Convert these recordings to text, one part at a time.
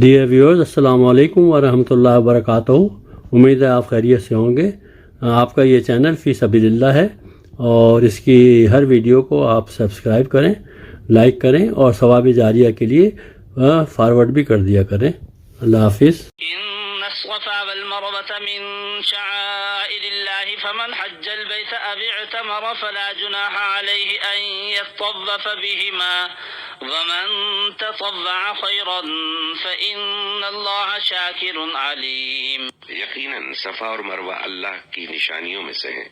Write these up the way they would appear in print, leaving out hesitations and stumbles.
Dear viewers, السلام علیکم ورحمۃ اللہ وبرکاتہ۔ امید ہے آپ خیریت سے ہوں گے۔ آپ کا یہ چینل فی سبیل اللہ ہے اور اس کی ہر ویڈیو کو آپ سبسکرائب کریں، لائک کریں اور ثواب جاریہ کے لیے فارورڈ بھی کر دیا کریں۔ اللہ حافظ۔ إن الصفا والمروة من شعائر الله فمن حج البيت أو اعتمر فلا جناح عليه أن يطوف بهما ومن تطوع خيرا فإن الله شاكر عليم۔ یقیناً صفا اور مروہ اللہ کی نشانیوں میں سے ہیں،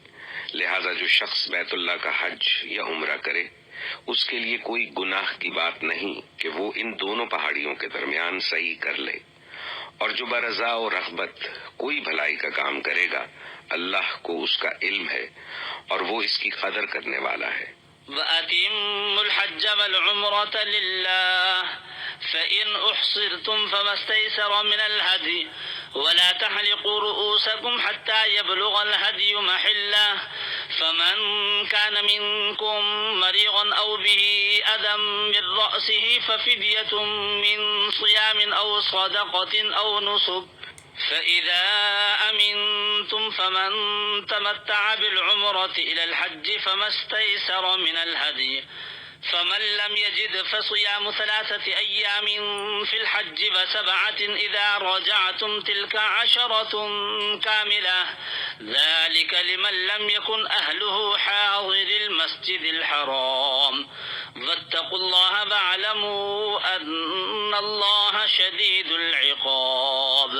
لہذا جو شخص بیت اللہ کا حج یا عمرہ کرے اس کے لیے کوئی گناہ کی بات نہیں کہ وہ ان دونوں پہاڑیوں کے درمیان سعی کر لے، اور جو برضا و رغبت کوئی بھلائی کا کام کرے گا اللہ کو اس کا علم ہے اور وہ اس کی قدر کرنے والا ہے۔ وَأَتِمُّوا الْحَجَّ وَالْعُمْرَةَ لِلَّهِ فَإِنْ أُحْصِرْتُمْ فَمَا اسْتَيْسَرَ مِنَ الْهَدْيِ وَلَا تَحْلِقُوا رُؤُوسَكُمْ حَتَّى يَبْلُغَ الْهَدْيُ مَحِلَّهُ فَمَنْ كَانَ مِنْكُمْ مَرِيضًا أَوْ بِهِ أَذًى مِنْ رَأْسِهِ فَفِدْيَةٌ مِنْ صِيَامٍ أَوْ صَدَقَةٍ أَوْ نُسُكٍ فَإِذَا أَمِنْتُمْ فَمَنْ تَمَتَّعَ بِالْعُمْرَةِ إِلَى الْحَجِّ فَمَا اسْتَيْسَرَ مِنَ الْهَدْيِ فمن لم يجد فصيام 3 أيام في الحج و7 إذا رجعتم تلك 10 كاملة ذلك لمن لم يكن أهله حاضر المسجد الحرام واتقوا الله واعلموا أن الله شديد العقاب۔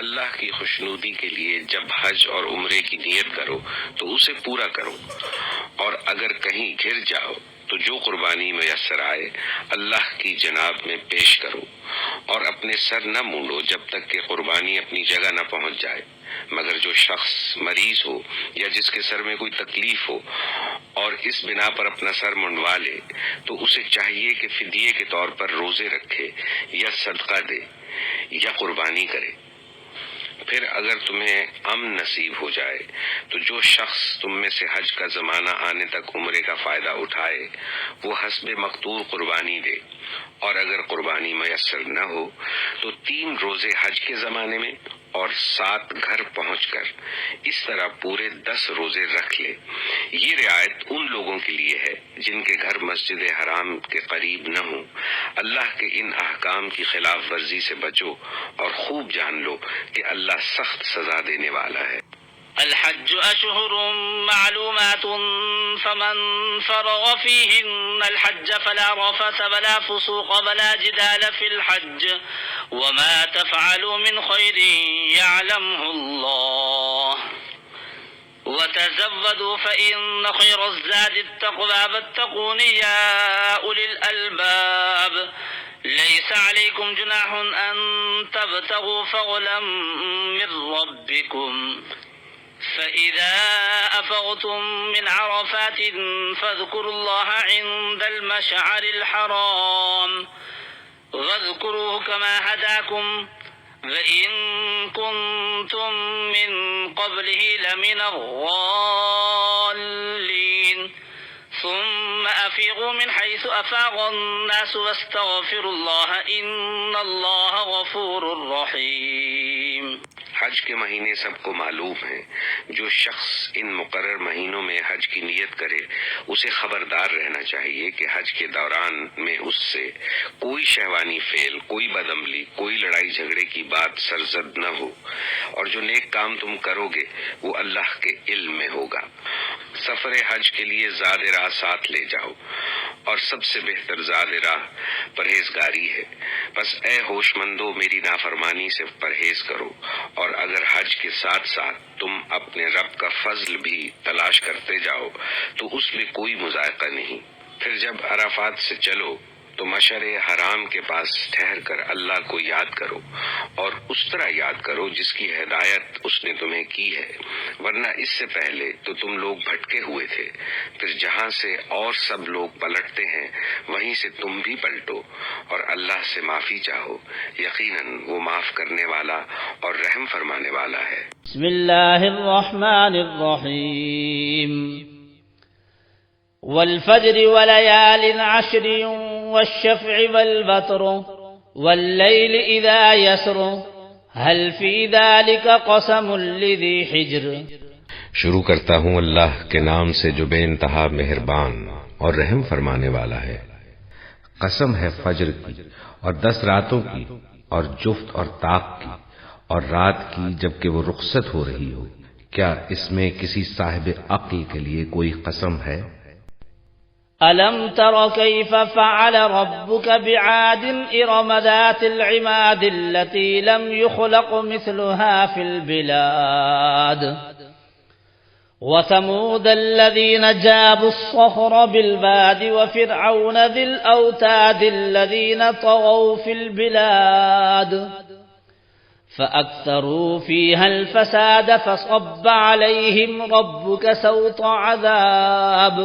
اللہ کی خوشنودی کے لیے جب حج اور عمرے کی نیت کرو تو اسے پورا کرو، اور اگر کہیں گر جاؤ تو جو قربانی میسر آئے اللہ کی جناب میں پیش کرو، اور اپنے سر نہ مونڈو جب تک کہ قربانی اپنی جگہ نہ پہنچ جائے، مگر جو شخص مریض ہو یا جس کے سر میں کوئی تکلیف ہو اور اس بنا پر اپنا سر منڈوا لے تو اسے چاہیے کہ فدیے کے طور پر روزے رکھے یا صدقہ دے یا قربانی کرے۔ پھر اگر تمہیں امن نصیب ہو جائے تو جو شخص تم میں سے حج کا زمانہ آنے تک عمرے کا فائدہ اٹھائے وہ حسب مقدور قربانی دے، اور اگر قربانی میسر نہ ہو تو 3 روزے حج کے زمانے میں اور 7 گھر پہنچ کر اس طرح پورے 10 روزے رکھ لے۔ یہ رعایت ان لوگوں کے لیے ہے جن کے گھر مسجد حرام کے قریب نہ ہوں۔ اللہ کے ان احکام کی خلاف ورزی سے بچو اور خوب جان لو کہ اللہ سخت سزا دینے والا ہے۔ الحج أشهر معلومات فمن فرغ فيهن الحج فلا رفث ولا فسوق ولا جدال في الحج وما تفعلوا من خير يعلمه الله وتزودوا فإن خير الزاد التقوى واتقون يا أولي الألباب ليس عليكم جناح أن تبتغوا فضلا من ربكم فإذا أفضتم من عرفات فاذكروا الله عند المشعر الحرام واذكروه كما هداكم وإن كنتم من قبله لمن الضالين ثم أفيضوا من حيث أفاض الناس واستغفروا الله إن الله غفور رحيم۔ حج کے مہینے سب کو معلوم ہیں، جو شخص ان مقرر مہینوں میں حج کی نیت کرے اسے خبردار رہنا چاہیے کہ حج کے دوران میں اس سے کوئی شہوانی فعل، کوئی بدعملی، کوئی لڑائی جھگڑے کی بات سرزد نہ ہو، اور جو نیک کام تم کرو گے وہ اللہ کے علم میں ہوگا۔ سفر حج کے لیے زاد راہ ساتھ لے جاؤ، اور سب سے بہتر زاد راہ پرہیزگاری ہے، بس اے ہوش مندو میری نافرمانی سے پرہیز کرو، اور اگر حج کے ساتھ ساتھ تم اپنے رب کا فضل بھی تلاش کرتے جاؤ تو اس میں کوئی مذائقہ نہیں۔ پھر جب عرفات سے چلو تو مشعر حرام کے پاس ٹھہر کر اللہ کو یاد کرو، اور اس طرح یاد کرو جس کی ہدایت اس نے تمہیں کی ہے، ورنہ اس سے پہلے تو تم لوگ بھٹکے ہوئے تھے۔ پھر جہاں سے اور سب لوگ پلٹتے ہیں وہیں سے تم بھی پلٹو، اور اللہ سے معافی چاہو، یقیناً وہ معاف کرنے والا اور رحم فرمانے والا ہے۔ بسم اللہ الرحمن الرحیم۔ والفجر وليال عشر والشفع والوتر والليل إذا يسر هل في ذلك قسم لذي حجر. شروع کرتا ہوں اللہ کے نام سے جو بے انتہا مہربان اور رحم فرمانے والا ہے. قسم ہے فجر کی اور 10 راتوں کی اور جفت اور طاق کی اور رات کی جبکہ وہ رخصت ہو رہی ہو. کیا اس میں کسی صاحب عقل کے لیے کوئی قسم ہے؟ ألم تر كيف فعل ربك بعاد إرم ذات العماد التي لم يخلق مثلها في البلاد وثمود الذين جابوا الصخر بالواد وفرعون ذي الأوتاد الذين طغوا في البلاد فأكثروا فيها الفساد فصب عليهم ربك سوط عذاب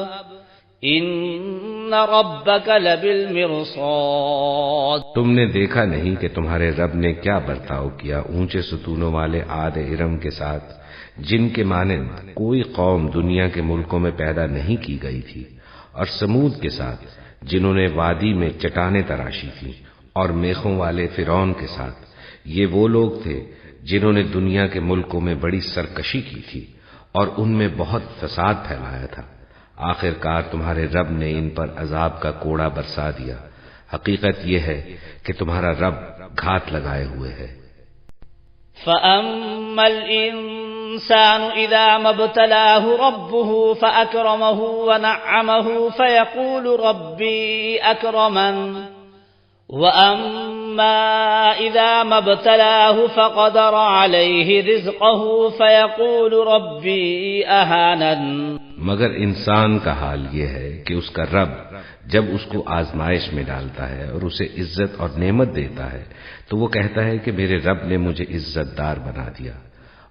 ان ربک لبالمرصاد. تم نے دیکھا نہیں کہ تمہارے رب نے کیا برتاؤ کیا اونچے ستونوں والے عاد ارم کے ساتھ جن کے مانند کوئی قوم دنیا کے ملکوں میں پیدا نہیں کی گئی تھی، اور سمود کے ساتھ جنہوں نے وادی میں چٹانیں تراشی تھی، اور میخوں والے فرعون کے ساتھ. یہ وہ لوگ تھے جنہوں نے دنیا کے ملکوں میں بڑی سرکشی کی تھی اور ان میں بہت فساد پھیلایا تھا. آخر کار تمہارے رب نے ان پر عذاب کا کوڑا برسا دیا. حقیقت یہ ہے کہ تمہارا رب گھات لگائے ہوئے ہے. فَأَمَّا الْإِنسَانُ إِذَا مَا ابْتَلَاهُ رَبُّهُ فَأَكْرَمَهُ وَنَعَّمَهُ فَيَقُولُ رَبِّي أَكْرَمَنِ وَأَمَّا إِذَا مَا ابْتَلَاهُ فَقَدَرَ عَلَيْهِ رِزْقَهُ فَيَقُولُ رَبِّي أَهَانَنِ. مگر انسان کا حال یہ ہے کہ اس کا رب جب اس کو آزمائش میں ڈالتا ہے اور اسے عزت اور نعمت دیتا ہے تو وہ کہتا ہے کہ میرے رب نے مجھے عزت دار بنا دیا،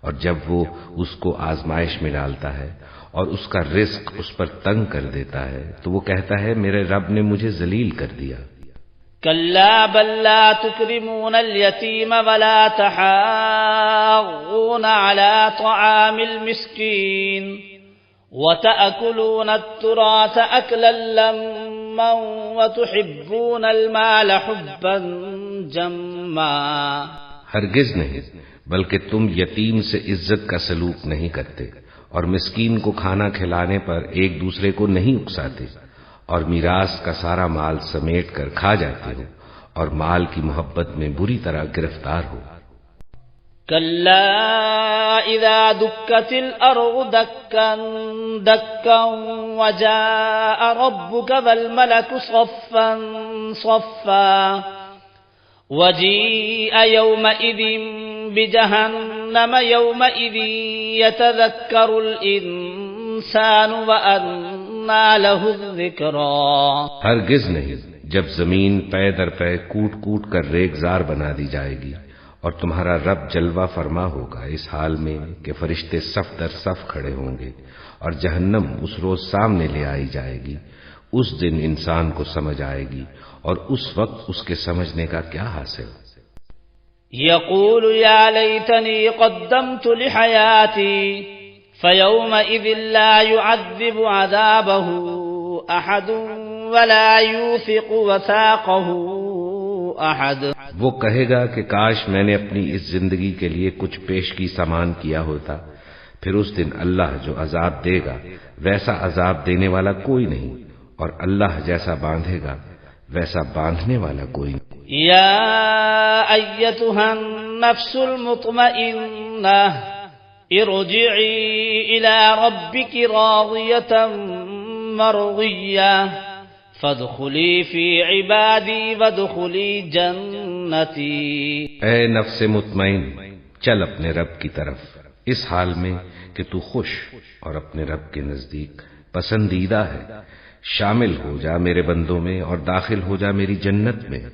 اور جب وہ اس کو آزمائش میں ڈالتا ہے اور اس کا رزق اس پر تنگ کر دیتا ہے تو وہ کہتا ہے میرے رب نے مجھے ذلیل کر دیا. كلا بل لا تكرمون اليتيم ولا تحاضون على طعام المسكين وتأكلون التراث أكلا لما وتحبون المال حبا جما. ہرگز نہیں، بلکہ تم یتیم سے عزت کا سلوک نہیں کرتے اور مسکین کو کھانا کھلانے پر ایک دوسرے کو نہیں اکساتے، اور میراث کا سارا مال سمیٹ کر کھا جاتے ہو اور مال کی محبت میں بری طرح گرفتار ہو. كلا إذا دكت الأرض دكا دكا وجاء ربك والملك صفا صفا وجيء يومئذ بجهنم يومئذ يتذكر الإنسان وأنى له الذكرى. ہرگز نہیں، جب زمین پے در پے کوٹ کوٹ کر ریگزار بنا دی جائے گی اور تمہارا رب جلوہ فرما ہوگا اس حال میں کہ فرشتے صف در صف کھڑے ہوں گے اور جہنم اس روز سامنے لے آئی جائے گی. اس دن انسان کو سمجھ آئے گی اور اس وقت اس کے سمجھنے کا کیا حاصل. يقول يا ليتني قدمت لحياتي فيومئذ لا يعذب عذابه أحد ولا يوثق وثاقه أحد. وہ کہے گا کہ کاش میں نے اپنی اس زندگی کے لیے کچھ پیشگی سامان کیا ہوتا. پھر اس دن اللہ جو عذاب دے گا ویسا عذاب دینے والا کوئی نہیں، اور اللہ جیسا باندھے گا ویسا باندھنے والا کوئی نہیں. يا أيتها النفس المطمئنة ارجعي إلى ربك راضية مرضية فادخلی فی عبادی وادخلی جنتی. اے نفس مطمئن، چل اپنے رب کی طرف اس حال میں کہ تو خوش اور اپنے رب کے نزدیک پسندیدہ ہے. شامل ہو جا میرے بندوں میں اور داخل ہو جا میری جنت میں.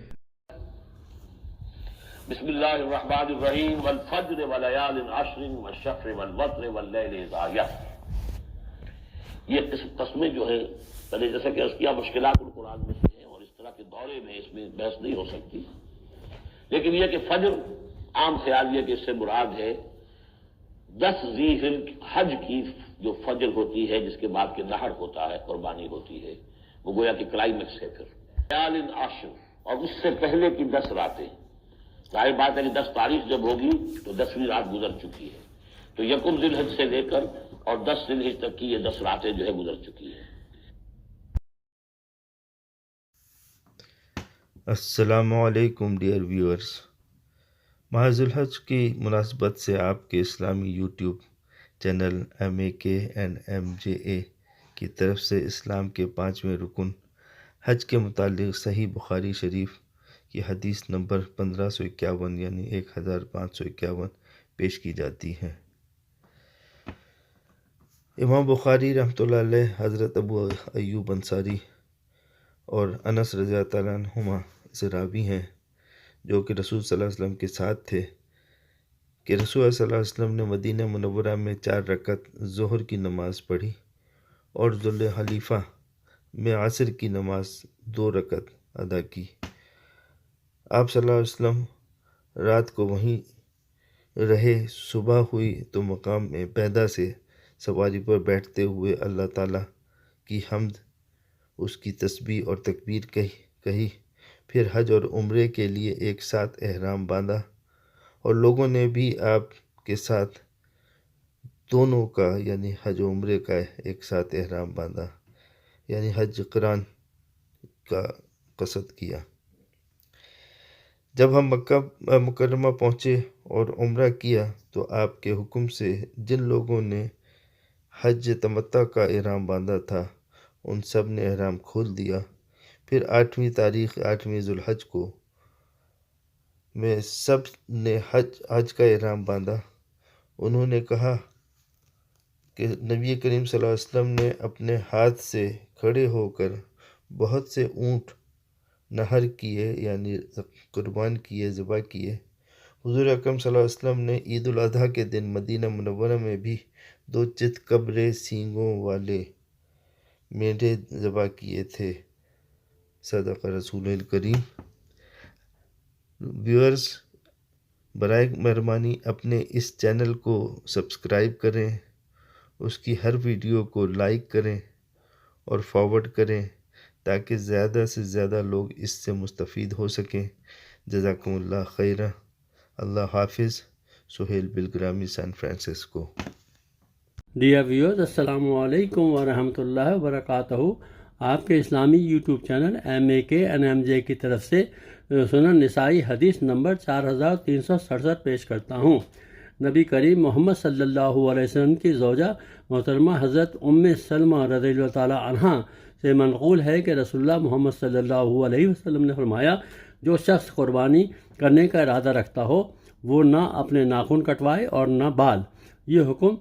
بسم اللہ الرحمن الرحیم. والفجر وليال عشر والشفع والوتر واللیل اذا یسر. یہ قسمیں جو ہیں پہلے جیسا کہ اس کی مشکلات القرآن میں سے ہیں اور اس طرح کے دورے میں اس میں بحث نہیں ہو سکتی، لیکن یہ کہ فجر عام خیال یہ کہ اس سے مراد ہے 10 ذی الحج کی جو فجر ہوتی ہے جس کے بعد کے نحر ہوتا ہے، قربانی ہوتی ہے، وہ گویا کہ کلائمیکس ہے. پھر لیال عشر اور اس سے پہلے کی 10 راتیں، ظاہر بات ہے کہ 10 تاریخ جب ہوگی تو 10ویں رات گزر چکی ہے، تو یکم ذی الحج سے لے کر اور 10 ذی الحج تک کی یہ 10 راتیں جو ہے گزر چکی ہیں۔ السلام علیکم ڈیئر ویورز، ماہ ذی الحج کی مناسبت سے آپ کے اسلامی یوٹیوب چینل MAKNMJA کی طرف سے اسلام کے 5ویں رکن حج کے متعلق صحیح بخاری شریف کی حدیث نمبر 1551 یعنی 1551 پیش کی جاتی ہے۔ امام بخاری رحمۃ اللہ علیہ حضرت ابو ایوب انصاری اور انس رضی اللہ تعالیٰ عنہما سے راوی ہیں، جو کہ رسول صلی اللہ علیہ وسلم کے ساتھ تھے، کہ رسول صلی اللہ علیہ وسلم نے مدینہ منورہ میں 4 رکعت ظہر کی نماز پڑھی اور ذوالحلیفہ میں عصر کی نماز 2 رکعت ادا کی۔ آپ صلی اللہ علیہ وسلم رات کو وہیں رہے، صبح ہوئی تو مقام پیدا سے سواری پر بیٹھتے ہوئے اللہ تعالیٰ کی حمد، اس کی تسبیح اور تکبیر کہی، پھر حج اور عمرے کے لیے ایک ساتھ احرام باندھا، اور لوگوں نے بھی آپ کے ساتھ دونوں کا یعنی حج و عمرے کا ایک ساتھ احرام باندھا، یعنی حج قران کا قصد کیا۔ جب ہم مکہ مکرمہ پہنچے اور عمرہ کیا تو آپ کے حکم سے جن لوگوں نے حج تمتع کا احرام باندھا تھا ان سب نے احرام کھول دیا۔ پھر 8ویں تاریخ 8ویں ذی الحج کو میں سب نے حج کا احرام باندھا۔ انہوں نے کہا کہ نبی کریم صلی اللہ علیہ وسلم نے اپنے ہاتھ سے کھڑے ہو کر بہت سے اونٹ نہر کیے یعنی قربان کیے، ذبح کیے۔ حضور اکرم صلی اللہ علیہ وسلم نے عید الاضحیٰ کے دن مدینہ منورہ میں بھی 2 چت کبرے سینگوں والے مینڈھے ذبح کیے تھے۔ صدق رسول الکریم۔ ویورز، برائے مہربانی اپنے اس چینل کو سبسکرائب کریں، اس کی ہر ویڈیو کو لائک کریں اور فارورڈ کریں تاکہ زیادہ سے زیادہ لوگ اس سے مستفید ہو سکیں۔ جزاکم اللہ خیرہ۔ اللہ حافظ۔ Sohail بالگرامی، San Francisco. Dear viewers, السلام علیکم ورحمۃ اللہ وبرکاتہ۔ آپ کے اسلامی یوٹیوب چینل MAKNMJ کی طرف سے سنن نسائی حدیث نمبر 4367 پیش کرتا ہوں۔ نبی کریم محمد صلی اللہ علیہ وسلم کی زوجہ محترمہ حضرت سلمہ رضی اللہ تعالیٰ عنہ سے منقول ہے کہ رسول اللہ محمد صلی اللہ علیہ وسلم نے فرمایا، جو شخص قربانی کرنے کا ارادہ رکھتا ہو وہ نہ اپنے ناخن کٹوائے اور نہ بال۔ یہ حکم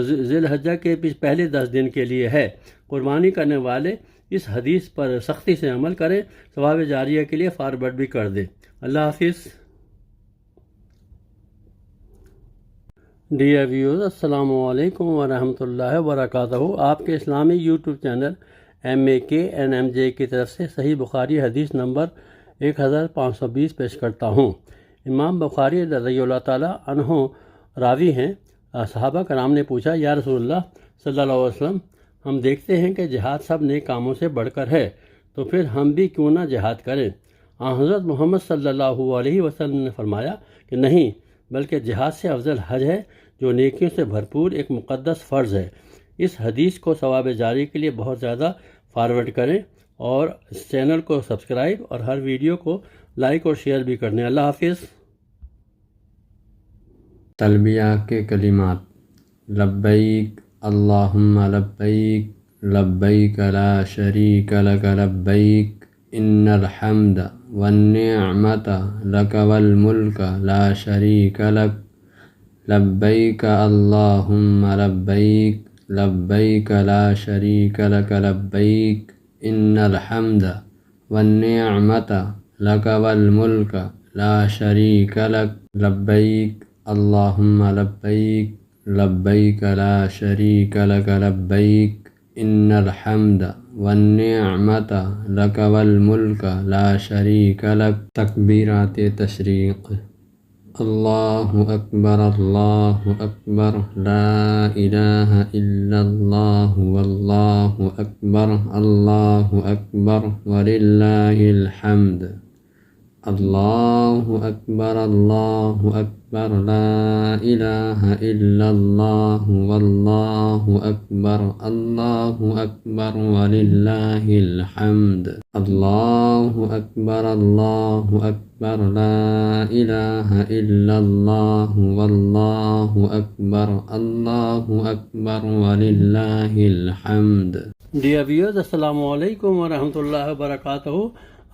ذی الحجہ کے پہلے 10 دن کے لیے ہے۔ قربانی کرنے والے اس حدیث پر سختی سے عمل کریں، ثواب جاریہ کے لیے فارورڈ بھی کر دیں۔ اللہ حافظ۔ ڈیئر ویورز، السلام علیکم ورحمۃ اللہ وبرکاتہ۔ آپ کے اسلامی یوٹیوب چینل MAKNMJ کی طرف سے صحیح بخاری حدیث نمبر 1520 پیش کرتا ہوں۔ امام بخاری رضی اللہ تعالیٰ عنہ راوی ہیں۔ صحابہ کرام نے پوچھا، یا رسول اللہ صلی اللہ علیہ وسلم، ہم دیکھتے ہیں کہ جہاد سب نیک کاموں سے بڑھ کر ہے، تو پھر ہم بھی کیوں نہ جہاد کریں؟ حضرت محمد صلی اللہ علیہ وسلم نے فرمایا کہ نہیں، بلکہ جہاد سے افضل حج ہے، جو نیکیوں سے بھرپور ایک مقدس فرض ہے۔ اس حدیث کو ثواب جاری کے لیے بہت زیادہ فارورڈ کریں اور اس چینل کو سبسکرائب اور ہر ویڈیو کو لائک اور شیئر بھی کریں۔ اللہ حافظ۔ تلبیہ کے کلمات: لبیک اللہم لبیک، لبیک لا شریک لک لبیک، ان الحمد والنعمت لک والملک لا شریک لک، لبیک اللہم لبیک، لبیک لا شریک لک لبیک، ان الحمد والنعمت لک والملک لا شریک لک، لبیک اللہم لبیک، لبیک لا شریک لک لبیک، ان الحمد والنعمت لک والملک لا شریک لک۔ تکبیرات تشریق: اللہ اکبر، اللہ اکبر، لا الہ الا اللہ، واللہ اکبر، اللہ اکبر، وللہ الحمد۔ اللہ اکبر لا الہ الا اللہ واللہ اکبر وللہ الحمد اللہ اکبر لا الہ الا اللہ واللہ اکبر وللہ الحمد. ڈیئر ویورز، السلام علیکم ورحمۃ اللہ وبرکاتہ.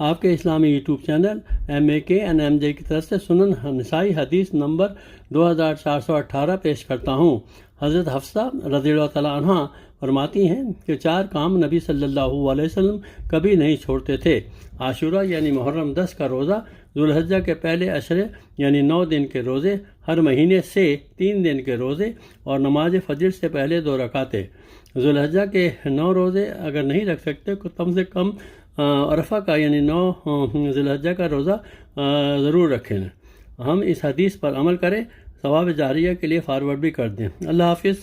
آپ کے اسلامی یوٹیوب چینل MAKNMJ کی طرف سے سنن نسائی حدیث نمبر 2418 پیش کرتا ہوں. حضرت حفصہ رضی اللہ تعالیٰ عنہ فرماتی ہیں کہ 4 کام نبی صلی اللہ علیہ وسلم کبھی نہیں چھوڑتے تھے: عاشورہ یعنی محرم 10 کا روزہ، ذوالحجہ کے پہلے عشرے یعنی 9 دن کے روزے، ہر مہینے سے 3 دن کے روزے، اور نماز فجر سے پہلے 2 رکعتیں. ذوالحجہ کے 9 روزے اگر نہیں رکھ سکتے تو کم سے کم عرفہ کا یعنی 9 ذوالحجہ کا روزہ ضرور رکھیں. ہم اس حدیث پر عمل کریں، ثواب جاریہ کے لیے فارورڈ بھی کر دیں. اللہ حافظ.